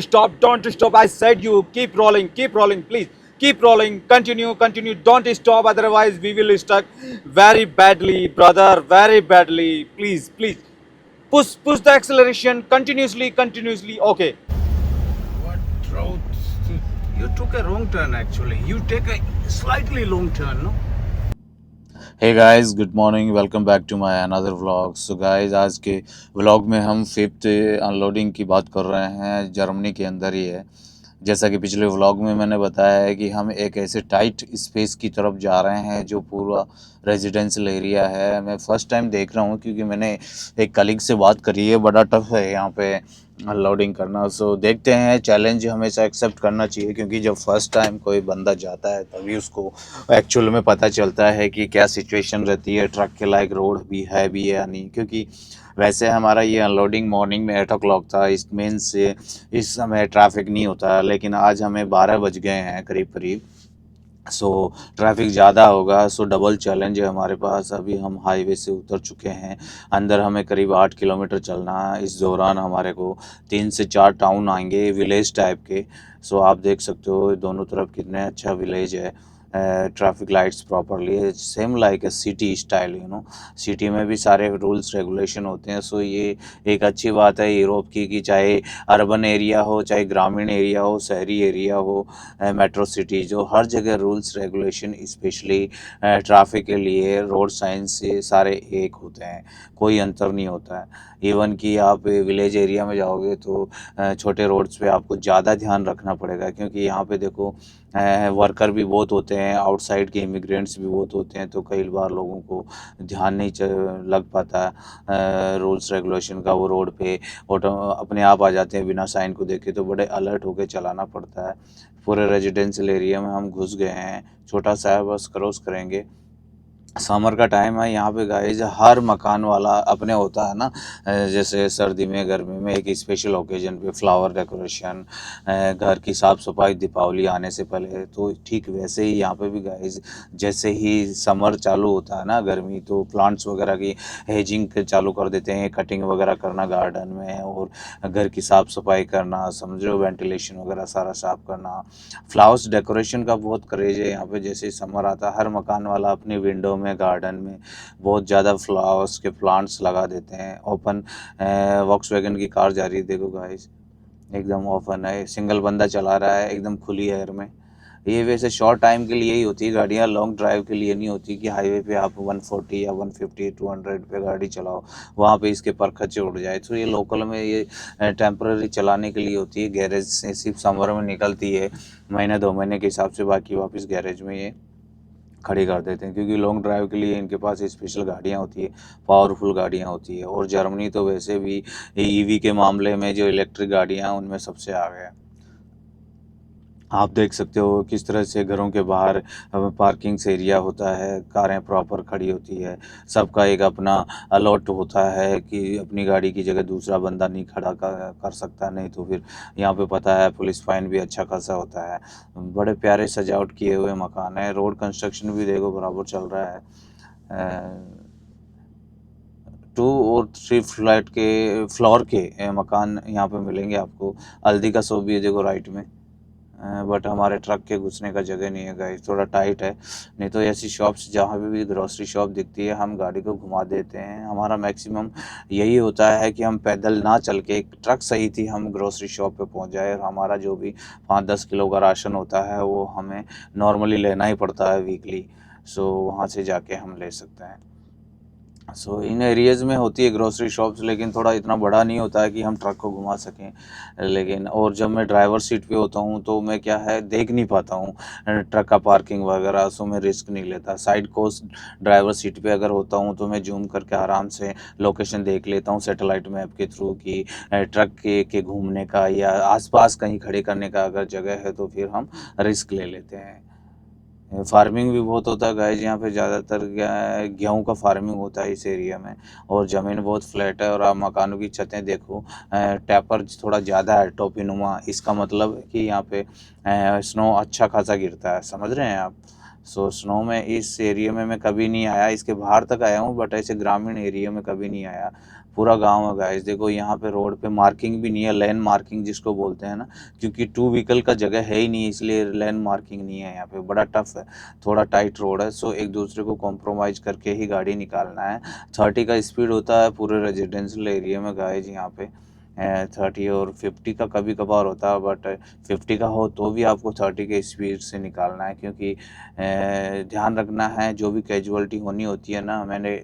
Stop, don't stop. I said you keep rolling, please. Keep rolling, continue, don't stop, otherwise we will stuck very badly, brother, very badly. Please. Push the acceleration continuously. Okay. What road? You took a wrong turn actually. You take a slightly long turn, no? Hey guys good morning welcome back to my another vlog. So guys आज के vlog में हम fifth unloading की बात कर रहे हैं। Germany के अंदर ही है। जैसा कि पिछले व्लॉग में मैंने बताया है कि हम एक ऐसे टाइट स्पेस की तरफ जा रहे हैं जो पूरा रेजिडेंशियल एरिया है। मैं फ़र्स्ट टाइम देख रहा हूँ क्योंकि मैंने एक कलीग से बात करी है। बड़ा टफ है यहाँ पे अनलोडिंग करना। सो देखते हैं, चैलेंज हमेशा एक्सेप्ट करना चाहिए क्योंकि जब फर्स्ट टाइम कोई बंदा जाता है तभी उसको एक्चुअल में पता चलता है कि क्या सिचुएशन रहती है, ट्रक के लायक रोड भी है या नहीं। क्योंकि वैसे हमारा ये अनलोडिंग मॉर्निंग में 8 o'clock था। इस मेन से इस समय ट्रैफिक नहीं होता, लेकिन आज हमें 12 बज गए हैं करीब। सो ट्रैफिक ज़्यादा होगा। सो डबल चैलेंज है हमारे पास। अभी हम हाईवे से उतर चुके हैं। अंदर हमें करीब 8 किलोमीटर चलना है। इस दौरान हमारे को 3 से 4 टाउन आएंगे, विलेज टाइप के। सो आप देख सकते हो दोनों तरफ कितने अच्छा विलेज है। Traffic lights properly same like a city style, city में भी सारे रूल्स रेगुलेशन होते हैं। सो ये एक अच्छी बात है यूरोप की कि चाहे अर्बन एरिया हो, चाहे ग्रामीण एरिया हो, शहरी एरिया हो, मेट्रो सिटी, जो हर जगह रूल्स रेगुलेशन स्पेशली ट्रैफिक के लिए रोड साइंस से सारे एक होते हैं। कोई अंतर नहीं होता है। इवन कि आप विलेज एरिया में जाओगे तो छोटे रोड्स पे आपको ज़्यादा ध्यान रखना पड़ेगा क्योंकि यहाँ पे देखो वर्कर भी बहुत होते हैं, आउटसाइड के इमिग्रेंट्स भी बहुत होते हैं। तो कई बार लोगों को ध्यान नहीं लग पाता रूल्स रेगुलेशन का। वो रोड पे ऑटो अपने आप आ जाते हैं बिना साइन को देखे। तो बड़े अलर्ट होकर चलाना पड़ता है। पूरे रेजिडेंशियल एरिया में हम घुस गए हैं। छोटा सा है, बस क्रॉस करेंगे। समर का टाइम है यहाँ पे गाइज। हर मकान वाला अपने होता है ना, जैसे सर्दी में गर्मी में एक स्पेशल ओकेजन पे फ्लावर डेकोरेशन, घर की साफ़ सफाई दीपावली आने से पहले, तो ठीक वैसे ही यहाँ पे भी गाइज जैसे ही समर चालू होता है ना, गर्मी, तो प्लांट्स वगैरह की हेजिंग चालू कर देते हैं, कटिंग वगैरह करना गार्डन में, और घर की साफ़ सफाई करना, समझो वेंटिलेशन वगैरह सारा साफ़ करना। फ्लावर्स डेकोरेशन का बहुत क्रेज़ है यहाँ पे। जैसे ही समर आता है हर मकान वाला अपनी विंडो में, गार्डन में बहुत ज़्यादा फ्लावर्स के प्लांट्स लगा देते हैं। ओपन वॉक्सवैगन की कार जा रही है, देखो गाइस, एकदम ओपन है, सिंगल बंदा चला रहा है एकदम खुली एयर में। ये वैसे शॉर्ट टाइम के लिए ही होती है गाड़ियाँ, लॉन्ग ड्राइव के लिए नहीं होती कि हाईवे पे आप 140 या 150 200 पे गाड़ी चलाओ, वहाँ पे इसके परखच्चे उड़ जाए। तो ये लोकल में ये टेम्पररी चलाने के लिए होती है। गैरेज से सिर्फ समर में निकलती है, महीने 2 महीने के हिसाब से, बाकी वापस गैरेज में ये खड़ी कर देते हैं क्योंकि लॉन्ग ड्राइव के लिए इनके पास स्पेशल गाड़ियाँ होती है, पावरफुल गाड़ियाँ होती है। और जर्मनी तो वैसे भी ईवी के मामले में जो इलेक्ट्रिक गाड़ियाँ हैं उनमें सबसे आगे है। आप देख सकते हो किस तरह से घरों के बाहर पार्किंग्स एरिया होता है, कारें प्रॉपर खड़ी होती है। सबका एक अपना अलॉट होता है कि अपनी गाड़ी की जगह दूसरा बंदा नहीं खड़ा कर सकता, नहीं तो फिर यहाँ पे पता है पुलिस फाइन भी अच्छा खासा होता है। बड़े प्यारे सजावट किए हुए मकान है। रोड कंस्ट्रक्शन भी देखो बराबर चल रहा है। 2 और 3 फ्लोर के मकान यहाँ पे मिलेंगे आपको। हल्दी का शॉप भी है देखो राइट में। बट हमारे ट्रक के घुसने का जगह नहीं है गाइस, थोड़ा टाइट है। नहीं तो ऐसी शॉप्स जहाँ पे भी ग्रोसरी शॉप दिखती है हम गाड़ी को घुमा देते हैं। हमारा मैक्सिमम यही होता है कि हम पैदल ना चल के, एक ट्रक सही थी, हम ग्रोसरी शॉप पे पहुँच जाए। और हमारा जो भी 5-10 किलो का राशन होता है वो हमें नॉर्मली लेना ही पड़ता है वीकली। सो वहाँ से जाके हम ले सकते हैं। सो इन एरियाज़ में होती है ग्रोसरी शॉप्स, लेकिन थोड़ा इतना बड़ा नहीं होता है कि हम ट्रक को घुमा सकें। लेकिन और जब मैं ड्राइवर सीट पे होता हूँ तो मैं क्या है देख नहीं पाता हूँ ट्रक का पार्किंग वगैरह। सो मैं रिस्क नहीं लेता। साइड कोस्ट ड्राइवर सीट पे अगर होता हूँ तो मैं जूम करके आराम से लोकेशन देख लेता हूँ सैटेलाइट मैप के थ्रू कि ट्रक के घूमने का या आसपास कहीं खड़े करने का अगर जगह है तो फिर हम रिस्क ले लेते हैं। फार्मिंग भी बहुत होता है गाइस यहाँ पे। ज़्यादातर गेहूँ का फार्मिंग होता है इस एरिया में। और ज़मीन बहुत फ्लैट है। और आप मकानों की छतें देखो, टेपर थोड़ा ज़्यादा है, टोपीनुमा। इसका मतलब है कि यहाँ पे स्नो अच्छा खासा गिरता है, समझ रहे हैं आप। सो स्नो में इस एरिया में मैं कभी नहीं आया। इसके बाहर तक आया हूँ बट ऐसे ग्रामीण एरिया में कभी नहीं आया। पूरा गांव है गाइस। देखो यहाँ पे रोड पे मार्किंग भी नहीं है, लेन मार्किंग जिसको बोलते हैं ना, क्योंकि टू व्हीकल का जगह है ही नहीं, इसलिए लेन मार्किंग नहीं है यहाँ पे। बड़ा टफ है, थोड़ा टाइट रोड है, सो एक दूसरे को कॉम्प्रोमाइज़ करके ही गाड़ी निकालना है। 30 का स्पीड होता है पूरे रेजिडेंशियल एरिया में गाइस यहाँ पे। 30 और 50 का कभी कभार होता है, बट 50 का हो तो भी आपको 30 के स्पीड से निकालना है, क्योंकि ध्यान रखना है जो भी कैजुअलिटी होनी होती है ना। मैंने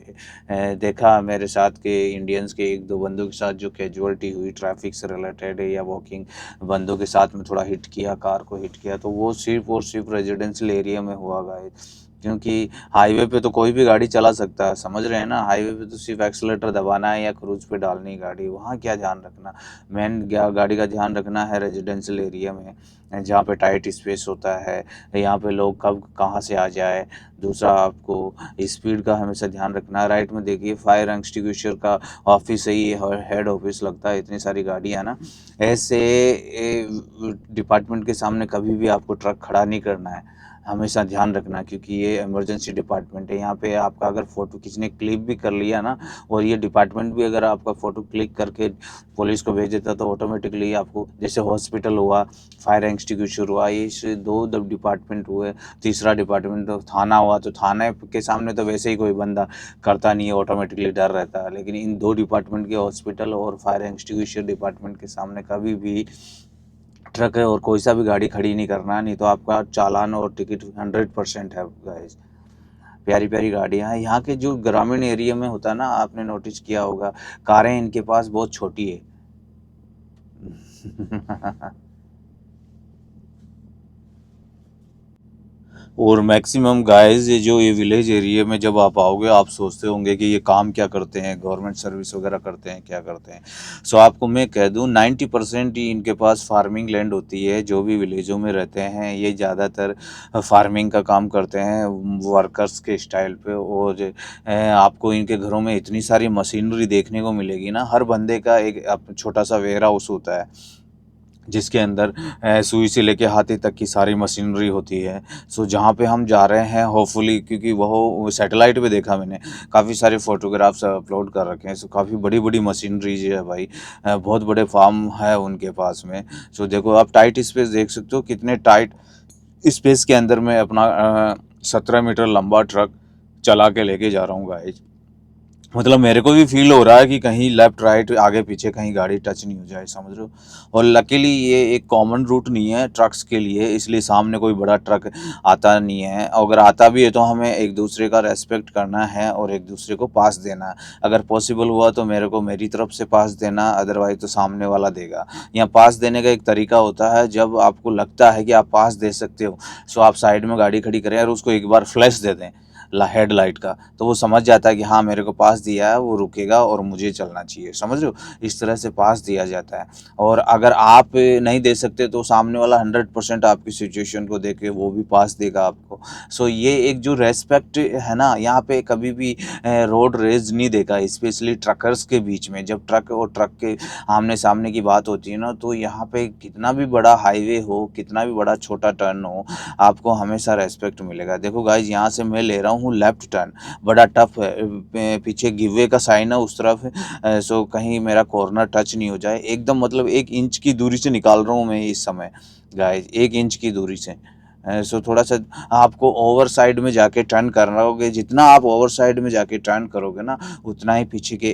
देखा मेरे साथ के इंडियंस के एक दो बंदों के साथ जो कैजुअलिटी हुई ट्रैफिक से रिलेटेड या वॉकिंग बंदों के साथ में थोड़ा हिट किया, कार को हिट किया, तो वो सिर्फ और सिर्फ रेजिडेंशियल एरिया में हुआ गाइस। क्योंकि हाईवे पे तो कोई भी गाड़ी चला सकता है, समझ रहे हैं ना। हाईवे पे तो सिर्फ एक्सीलेटर दबाना है या क्रूज पे डालनी है गाड़ी, वहाँ क्या ध्यान रखना। मेन गाड़ी का ध्यान रखना है रेजिडेंशियल एरिया में, जहाँ पे टाइट स्पेस होता है, यहाँ पे लोग कब कहाँ से आ जाए। दूसरा, आपको स्पीड का हमेशा ध्यान रखना है। राइट में देखिए फायर एक्सटिंग्विशर का ऑफिस है, ये हेड ऑफिस लगता है, इतनी सारी गाड़ियाँ ना। ऐसे डिपार्टमेंट के सामने कभी भी आपको ट्रक खड़ा नहीं करना है, हमेशा ध्यान रखना, क्योंकि ये इमरजेंसी डिपार्टमेंट है। यहाँ पे आपका अगर फ़ोटो किसी क्लिक भी कर लिया ना, और ये डिपार्टमेंट भी अगर आपका फ़ोटो क्लिक करके पुलिस को भेज देता, तो ऑटोमेटिकली आपको, जैसे हॉस्पिटल हुआ, फायर एक्सटिंग्विशर हुआ, ये इस दो डिपार्टमेंट हुए। तीसरा डिपार्टमेंट तो थाना हुआ, तो थाने के सामने तो वैसे ही कोई बंदा करता नहीं है, ऑटोमेटिकली डर रहता है। लेकिन इन दो डिपार्टमेंट के, हॉस्पिटल और फायर एक्सटिंग्विशर डिपार्टमेंट के सामने कभी भी ट्रक है और कोई सा भी गाड़ी खड़ी नहीं करना, नहीं तो आपका चालान और टिकट 100% है गाइस। प्यारी प्यारी गाड़ियाँ हैं यहाँ के। जो ग्रामीण एरिया में होता है ना, आपने नोटिस किया होगा, कारें इनके पास बहुत छोटी है। और मैक्सिमम गाइस, ये विलेज एरिया में जब आप आओगे, आप सोचते होंगे कि ये काम क्या करते हैं, गवर्नमेंट सर्विस वगैरह करते हैं, क्या करते हैं। सो आपको मैं कह दूं, 90% ही इनके पास फार्मिंग लैंड होती है। जो भी विलेजों में रहते हैं, ये ज़्यादातर फार्मिंग का काम करते हैं वर्कर्स के स्टाइल पे। और आपको इनके घरों में इतनी सारी मशीनरी देखने को मिलेगी ना। हर बंदे का एक छोटा सा वेयर हाउस होता है, जिसके अंदर सुई से लेके हाथी तक की सारी मशीनरी होती है। सो जहाँ पे हम जा रहे हैं, होपफुली, क्योंकि वो सैटेलाइट पे देखा मैंने, काफ़ी सारे फोटोग्राफ्स अपलोड कर रखे हैं। सो काफ़ी बड़ी बड़ी मशीनरी है भाई, बहुत बड़े फार्म है उनके पास में। सो देखो, आप टाइट स्पेस देख सकते हो, कितने टाइट स्पेस के अंदर मैं अपना 17 मीटर लंबा ट्रक चला के लेके जा रहा हूँ गाइस। मतलब मेरे को भी फील हो रहा है कि कहीं लेफ्ट राइट आगे पीछे कहीं गाड़ी टच नहीं हो जाए, समझ रहे हो। और लकीली ये एक कॉमन रूट नहीं है ट्रक्स के लिए, इसलिए सामने कोई बड़ा ट्रक आता नहीं है। अगर आता भी है तो हमें एक दूसरे का रेस्पेक्ट करना है और एक दूसरे को पास देना है। अगर पॉसिबल हुआ तो मेरे को मेरी तरफ से पास देना, अदरवाइज तो सामने वाला देगा। यहाँ पास देने का एक तरीका होता है, जब आपको लगता है कि आप पास दे सकते हो, सो आप साइड में गाड़ी खड़ी करें और उसको एक बार फ्लैश दे दें हेड लाइट का, तो वो समझ जाता है कि हाँ मेरे को पास दिया है, वो रुकेगा और मुझे चलना चाहिए, समझ रहे हो। इस तरह से पास दिया जाता है। और अगर आप नहीं दे सकते तो सामने वाला 100% आपकी सिचुएशन को देख के वो भी पास देगा आपको। सो ये एक जो रेस्पेक्ट है ना, यहाँ पे कभी भी रोड रेज नहीं देखा, स्पेशली ट्रकर्स के बीच में। जब ट्रक और ट्रक के आमने सामने की बात होती है ना, तो यहाँ पे कितना भी बड़ा हाईवे हो, कितना भी बड़ा छोटा टर्न हो, आपको हमेशा रेस्पेक्ट मिलेगा। देखो गाइज, यहाँ से मैं ले रहा हूँ लेफ्ट टर्न, बड़ा टफ है, पीछे गिवे का साइन है उस तरफ, सो कहीं मेरा कॉर्नर टच नहीं हो जाए। एकदम मतलब 1 इंच की दूरी से निकाल रहा हूँ मैं इस समय गाइज, 1 इंच की दूरी से। सो थोड़ा सा आपको ओवर साइड में जाके टर्न करना होगा। जितना आप ओवर साइड में जाके टर्न करोगे ना, उतना ही पीछे के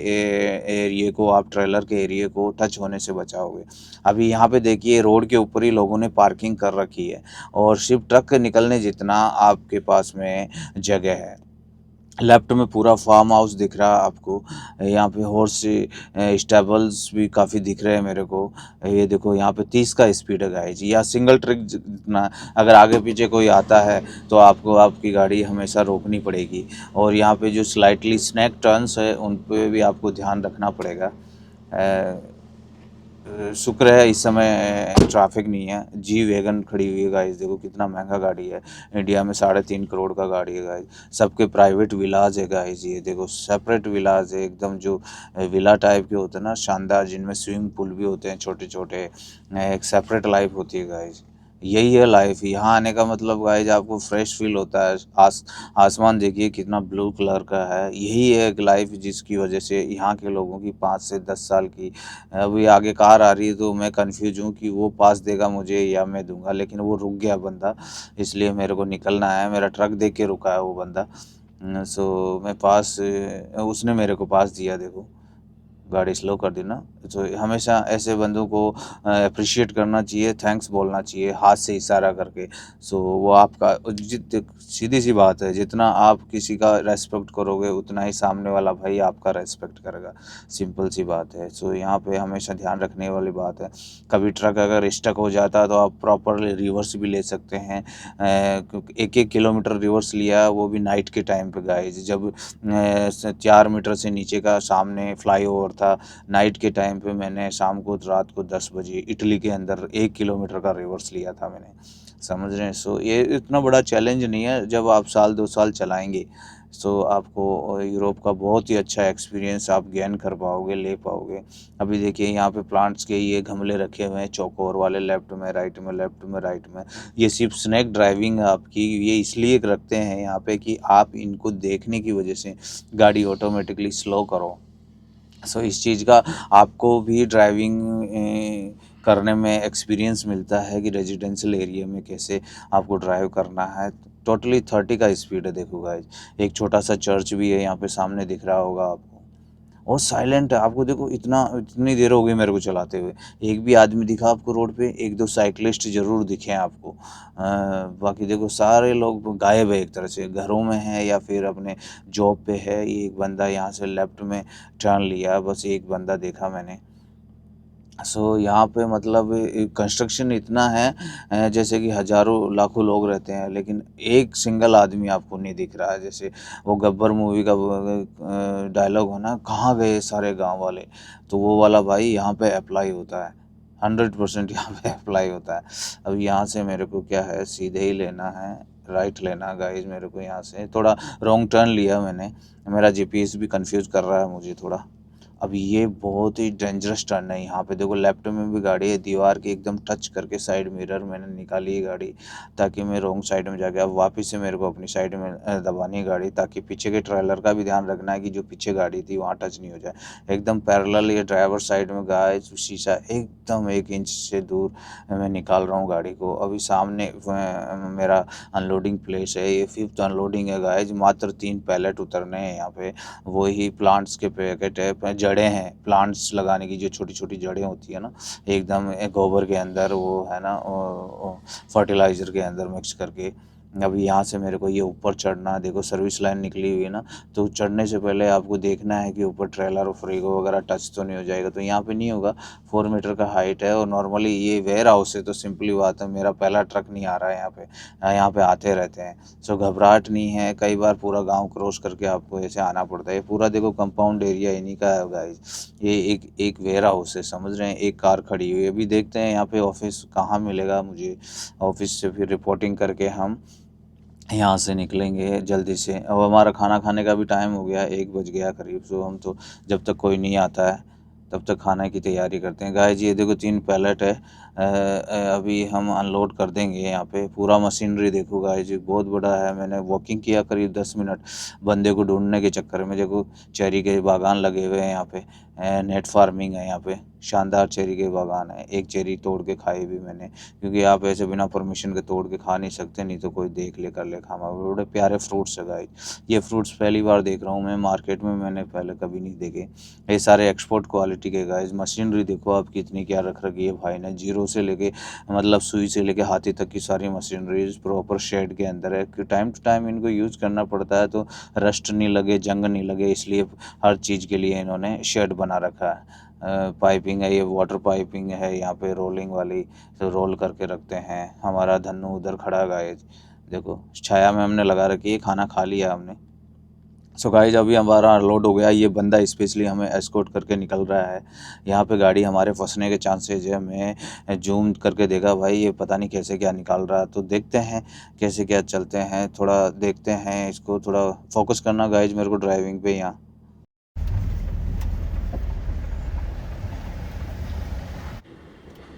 एरिए को, आप ट्रेलर के एरिए को टच होने से बचाओगे। अभी यहाँ पे देखिए, रोड के ऊपर ही लोगों ने पार्किंग कर रखी है, और सिर्फ ट्रक निकलने जितना आपके पास में जगह है। लेफ्ट में पूरा फार्म हाउस दिख रहा है आपको। यहाँ पे हॉर्स स्टेबल्स भी काफ़ी दिख रहे हैं मेरे को। ये देखो, यहाँ पे 30 का स्पीड है गाइज, या सिंगल ट्रिक जितना। अगर आगे पीछे कोई आता है तो आपको आपकी गाड़ी हमेशा रोकनी पड़ेगी। और यहाँ पे जो स्लाइटली स्नैक टर्न्स है, उन पे भी आपको ध्यान रखना पड़ेगा। शुक्र है इस समय ट्रैफिक नहीं है। जी वैगन खड़ी हुई है गाइस, देखो कितना महंगा गाड़ी है। इंडिया में 3.5 करोड़ का गाड़ी है गाइस। सबके प्राइवेट विलाज है गाइस, ये देखो सेपरेट विलाज है एकदम, जो विला टाइप के होते हैं ना, शानदार, जिनमें स्विमिंग पूल भी होते हैं छोटे छोटे। एक सेपरेट लाइफ होती है गाइस। यही है लाइफ। यहाँ आने का मतलब गाइज आपको फ्रेश फील होता है। आसमान देखिए कितना ब्लू कलर का है। यही है एक लाइफ जिसकी वजह से यहाँ के लोगों की 5 से 10 साल की, अभी आगे कार आ रही है तो मैं कंफ्यूज हूँ कि वो पास देगा मुझे या मैं दूंगा, लेकिन वो रुक गया बंदा, इसलिए मेरे को निकलना है। मेरा ट्रक देख के रुका है वो बंदा। सो मैं पास, उसने मेरे को पास दिया, देखो गाड़ी स्लो कर दी ना। तो हमेशा ऐसे बंदों को अप्रिशिएट करना चाहिए, थैंक्स बोलना चाहिए हाथ से इशारा करके। सो वो आपका सीधी सी बात है, जितना आप किसी का रेस्पेक्ट करोगे उतना ही सामने वाला भाई आपका रेस्पेक्ट करेगा। सिंपल सी बात है। सो यहाँ पे हमेशा ध्यान रखने वाली बात है। कभी ट्रक अगर स्टक हो जाता है तो आप प्रॉपरली रिवर्स भी ले सकते हैं। क्योंकि 1-1 किलोमीटर रिवर्स लिया, वो भी नाइट के टाइम पे गाइज, जब 4 मीटर से नीचे का सामने फ्लाईओवर था। नाइट के टाइम पे मैंने शाम को रात को 10 बजे इटली के अंदर 1 किलोमीटर का रिवर्स लिया था मैंने, समझ रहे हैं। सो ये इतना बड़ा चैलेंज नहीं है। जब आप 1-2 साल चलाएंगे सो आपको यूरोप का बहुत ही अच्छा एक्सपीरियंस आप गेन कर पाओगे, ले पाओगे। अभी देखिए यहाँ पे प्लांट्स के ये गमले रखे हुए हैं चौकोर वाले, लेफ्ट में राइट में, लेफ्ट में राइट में। ये सिर्फ स्नैक ड्राइविंग आपकी ये इसलिए रखते हैं यहाँ पे कि आप इनको देखने की वजह से गाड़ी ऑटोमेटिकली स्लो करो। सो इस चीज़ का आपको भी ड्राइविंग करने में एक्सपीरियंस मिलता है कि रेजिडेंशियल एरिया में कैसे आपको ड्राइव करना है। टोटली 30 का स्पीड है, देखो गाइज। एक छोटा सा चर्च भी है यहाँ पे सामने दिख रहा होगा आपको, और साइलेंट है। आपको देखो इतनी देर हो गई मेरे को चलाते हुए, एक भी आदमी दिखा आपको रोड पे? 1-2 साइकिलिस्ट जरूर दिखे आपको। बाकी देखो सारे लोग गायब है, एक तरह से घरों में है या फिर अपने जॉब पे है। ये एक बंदा यहाँ से लेफ्ट में टर्न लिया, बस एक बंदा देखा मैंने। सो यहाँ पे मतलब कंस्ट्रक्शन इतना है, जैसे कि हज़ारों लाखों लोग रहते हैं, लेकिन एक सिंगल आदमी आपको नहीं दिख रहा है। जैसे वो गब्बर मूवी का डायलॉग है ना, कहाँ गए सारे गांव वाले, तो वो वाला भाई यहाँ पे अप्लाई होता है। 100% यहाँ पे अप्लाई होता है। अब यहाँ से मेरे को क्या है, सीधे ही लेना है, राइट लेना गाइज। मेरे को यहाँ से थोड़ा रॉन्ग टर्न लिया मैंने, मेरा जीपीएस भी कंफ्यूज कर रहा है मुझे थोड़ा। अब ये बहुत ही डेंजरस टर्न है। यहाँ पे देखो लेफ्ट में भी गाड़ी है, दीवार के एकदम टच करके साइड मिरर मैंने निकाली है गाड़ी, ताकि मैं रॉन्ग साइड में जाके अब वापस से मेरे को अपनी साइड में दबानी है गाड़ी, ताकि पीछे के ट्रेलर का भी ध्यान रखना है कि जो पीछे गाड़ी थी वहाँ टच नहीं हो जाए। एकदम पैरेलल ये ड्राइवर साइड में गाय शीशा एकदम 1 इंच से दूर मैं निकाल रहा हूँ गाड़ी को। अभी सामने मेरा अनलोडिंग प्लेस है, ये 5th अनलोडिंग है गाइज। मात्र 3 पैलेट उतरने हैं यहाँ पे। वही प्लांट्स के पैकेट है, जड़ें हैं प्लांट्स लगाने की, जो छोटी छोटी जड़ें होती है ना, एकदम गोबर के अंदर, वो है ना फर्टिलाइज़र के अंदर मिक्स करके। अभी यहाँ से मेरे को ये ऊपर चढ़ना, देखो सर्विस लाइन निकली हुई है ना, तो चढ़ने से पहले आपको देखना है कि ऊपर ट्रेलर और फ्रीगो वगैरह टच तो नहीं हो जाएगा। तो यहाँ पे नहीं होगा, 4 मीटर का हाइट है, और नॉर्मली ये वेयर हाउस है तो सिंपली बात है, मेरा पहला ट्रक नहीं आ रहा है यहाँ पे आते रहते हैं। सो घबराहट नहीं है। कई बार पूरा गांव क्रॉस करके आपको ऐसे आना पड़ता है। ये पूरा देखो कंपाउंड एरिया इन्हीं का है गाइज। ये एक वेयर हाउस है, समझ रहे हैं। एक कार खड़ी हुई है। अभी देखते हैं यहाँ पे ऑफिस कहाँ मिलेगा मुझे। ऑफिस से फिर रिपोर्टिंग करके हम यहाँ से निकलेंगे जल्दी से। अब हमारा खाना खाने का भी टाइम हो गया, 1 बज गया करीब। सो हम तो जब तक कोई नहीं आता है तब तक खाने की तैयारी करते हैं। गाइस ये देखो 3 पैलेट है, अभी हम अनलोड कर देंगे यहाँ पे। पूरा मशीनरी देखो गाइस, ये बहुत बड़ा है। मैंने वॉकिंग किया करीब 10 मिनट बंदे को ढूंढने के चक्कर में। देखो चेरी के बागान लगे हुए हैं यहाँ पे, नेट फार्मिंग है यहाँ पे, शानदार चेरी के बागान है। एक चेरी तोड़ के खाई भी मैंने, क्योंकि आप ऐसे बिना परमिशन के तोड़ के खा नहीं सकते, नहीं तो कोई देख ले कर ले खामा। बड़े प्यारे फ्रूट्स है गाइस। ये फ्रूट्स पहली बार देख रहा हूँ मैं मार्केट में, मैंने पहले कभी नहीं देखे। ये सारे एक्सपोर्ट क्वालिटी के गाइस। मशीनरी देखो आप कितनी क्या रख रखी है भाई ने, जीरो से लेके मतलब सुई से लेके हाथी तक की सारी मशीनरी प्रॉपर शेड के अंदर है। कि टाइम टू टाइम इनको यूज़ करना पड़ता है, तो रस्ट नहीं लगे, जंग नहीं लगे, इसलिए हर चीज़ के लिए इन्होंने शेड बना रखा है। पाइपिंग है, ये वाटर पाइपिंग है यहाँ पे, रोलिंग वाली, तो रोल करके रखते हैं। हमारा धन्नू उधर खड़ा गाइस, देखो छाया में हमने लगा रखी है, खाना खा लिया हमने। सो गाइस अभी हमारा लोड हो गया। ये बंदा स्पेशली हमें एस्कॉर्ट करके निकल रहा है। यहाँ पे गाड़ी हमारे फंसने के चांसेज है। मैं जूम करके देखा भाई, ये पता नहीं कैसे क्या निकाल रहा है। तो देखते हैं कैसे क्या चलते हैं, थोड़ा देखते हैं इसको, थोड़ा फोकस करना गाइज मेरे को ड्राइविंग पे यहाँ।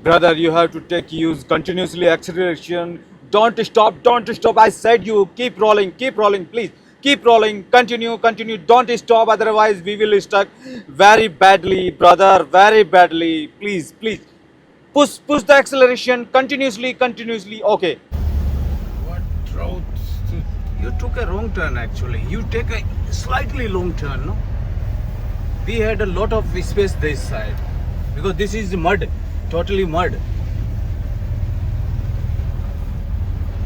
Brother, you have to take use continuously acceleration. Don't stop, don't stop. I said you keep rolling, please. Keep rolling, continue, don't stop, otherwise we will stuck very badly, brother, very badly. Please. Push the acceleration continuously. Okay. What road? You took a wrong turn actually. You take a slightly long turn, no? We had a lot of space this side because this is mud, totally mud.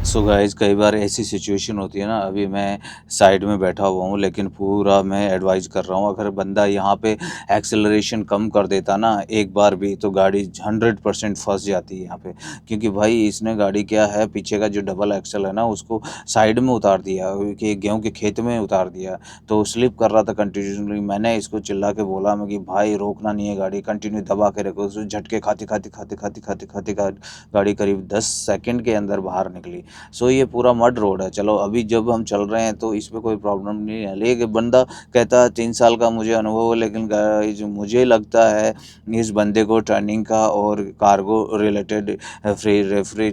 So guys कई बार ऐसी situation होती है ना, अभी मैं side में बैठा हुआ हूँ लेकिन पूरा मैं एडवाइस कर रहा हूँ, अगर बंदा यहाँ पे एक्सेलरेशन कम कर देता ना एक बार भी तो गाड़ी 100% फंस जाती है यहाँ पे। क्योंकि भाई इसने गाड़ी क्या है, पीछे का जो डबल एक्सल है ना उसको साइड में उतार दिया कि गेहूँ के खेत में उतार दिया, तो स्लिप कर रहा था कंटिन्यूसली। मैंने इसको चिल्ला के बोला मैं कि भाई रोकना नहीं है, गाड़ी कंटिन्यू दबा के रखो। उसको झटके खाते गाड़ी करीब 10 सेकंड के अंदर बाहर निकली। सो ये पूरा मड रोड है। चलो अभी जब हम चल रहे हैं तो इसमें कोई प्रॉब्लम नहीं है, लेकिन बंदा कहता है 3 साल का मुझे अनुभव है, लेकिन गाइस मुझे लगता है इस बंदे को टर्निंग का और कार्गो रिलेटेड रेफरी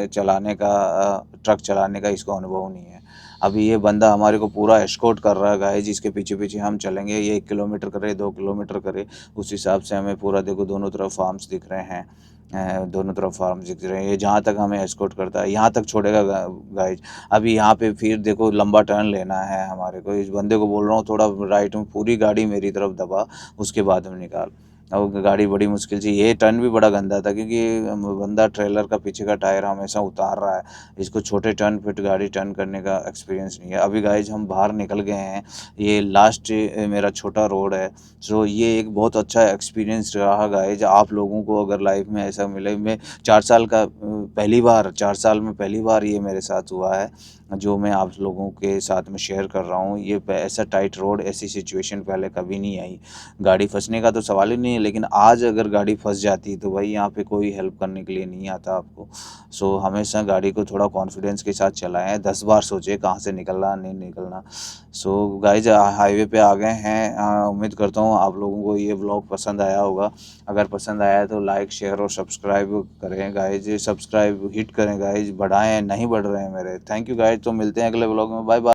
चलाने का, ट्रक चलाने का इसको अनुभव नहीं है। अभी ये बंदा हमारे को पूरा एस्कॉर्ट कर रहा है गाइस, जिसके पीछे पीछे हम चलेंगे। ये 1 किलोमीटर करे 2 किलोमीटर करे उस हिसाब से हमें पूरा, देखो दोनों तरफ फार्म्स दिख रहे हैं, दोनों तरफ फार्म दिख रहे हैं। ये जहाँ तक हमें एस्कॉर्ट करता है यहाँ तक छोड़ेगा गाइज। अभी यहाँ पे फिर देखो लंबा टर्न लेना है हमारे को। इस बंदे को बोल रहा हूँ थोड़ा राइट में, पूरी गाड़ी मेरी तरफ दबा, उसके बाद में निकाल। और गाड़ी बड़ी मुश्किल से, ये टर्न भी बड़ा गंदा था क्योंकि बंदा ट्रेलर का पीछे का टायर हमेशा उतार रहा है। इसको छोटे टर्न पे गाड़ी टर्न करने का एक्सपीरियंस नहीं है। अभी गाइज हम बाहर निकल गए हैं, ये लास्ट मेरा छोटा रोड है। सो ये एक बहुत अच्छा एक्सपीरियंस रहा गाइज। आप लोगों को अगर लाइफ में ऐसा मिले, मैं 4 साल का पहली बार, 4 साल में पहली बार ये मेरे साथ हुआ है जो मैं आप लोगों के साथ में शेयर कर रहा हूँ। ये ऐसा टाइट रोड, ऐसी सिचुएशन पहले कभी नहीं आई। गाड़ी फंसने का तो सवाल ही नहीं है, लेकिन आज अगर गाड़ी फंस जाती तो भाई यहाँ पे कोई हेल्प करने के लिए नहीं आता आपको। सो हमेशा गाड़ी को थोड़ा कॉन्फिडेंस के साथ चलाएं, 10 बार सोचें कहाँ से निकलना नहीं निकलना। सो गाइज हाईवे पे आ गए हैं। उम्मीद करता हूँ आप लोगों को ये व्लॉग पसंद आया होगा। अगर पसंद आया तो लाइक शेयर और सब्सक्राइब करें गाइज, सब्सक्राइब हिट करें गाइज, बढ़ाएं, नहीं बढ़ रहे हैं मेरे। थैंक यू गाइज, तो मिलते हैं अगले व्लॉग में। Bye bye.